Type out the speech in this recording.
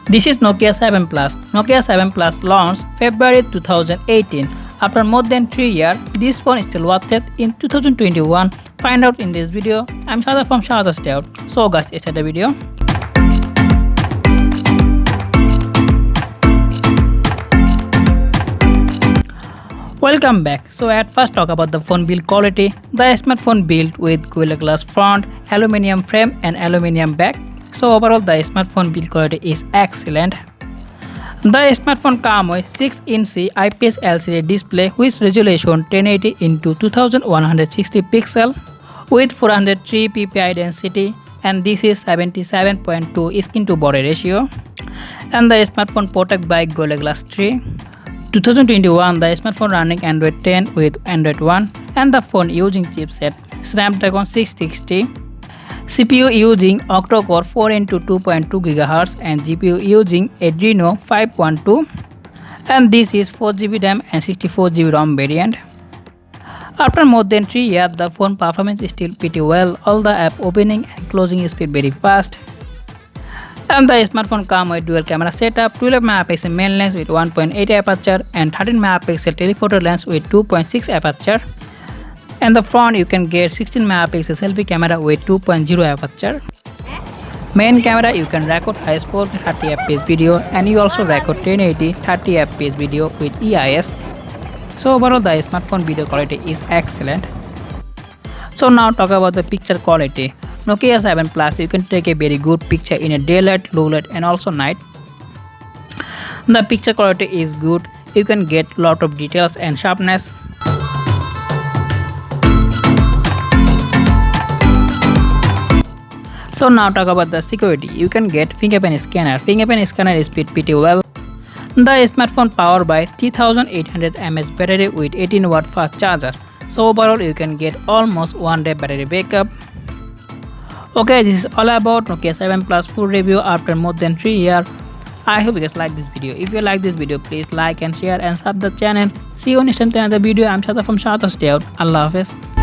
This is Nokia 7 Plus. Nokia 7 Plus launched February 2018. After more than 3 years, this phone is still worth it in 2021. Find out in this video. I'm SHADAT'S from SHADAT'S Dayout. So guys, let's start the video. Welcome back. So at first talk about the phone build quality. The smartphone built with Gorilla Glass front, aluminium frame and aluminium back. So overall the smartphone build quality is excellent. The smartphone comes with 6-inch IPS LCD display with resolution 1080 into 2160 pixel with 403 ppi density, and this is 77.2 skin to body ratio. And the smartphone protected by Gorilla Glass 3. 2021 the smartphone running Android 10 with Android 1, and the phone using chipset Snapdragon 660. CPU using octa-core 4x2.2 GHz and GPU using Adreno 512, and this is 4GB RAM and 64GB ROM variant. After more than 3 years, the phone performance is still pretty well. All the app opening and closing speed very fast. And the smartphone comes with dual camera setup, 12 MP main lens with 1.8 aperture and 13 MP telephoto lens with 2.6 aperture. And the front you can get 16 MP selfie camera with 2.0 aperture. Main camera you can record highest 4K 30fps video, and you also record 1080 30fps video with EIS. So overall the smartphone video quality is excellent. So now talk about the picture quality. Nokia 7 Plus you can take a very good picture in a daylight, low light and also night. The picture quality is good. You can get lot of details and sharpness. So now talk about the security. You can get fingerprint scanner. Fingerprint scanner is pretty well. The smartphone powered by 3800 mAh battery with 18 watt fast charger. So overall you can get almost 1 day battery backup. Okay, this is all about Nokia 7 Plus full review after more than 3 years. I hope you guys like this video. If you like this video, please like and share and sub the channel. See you next time in another video. I'm SHADAT'S from SHADAT'S Dayout. Allah Hafiz.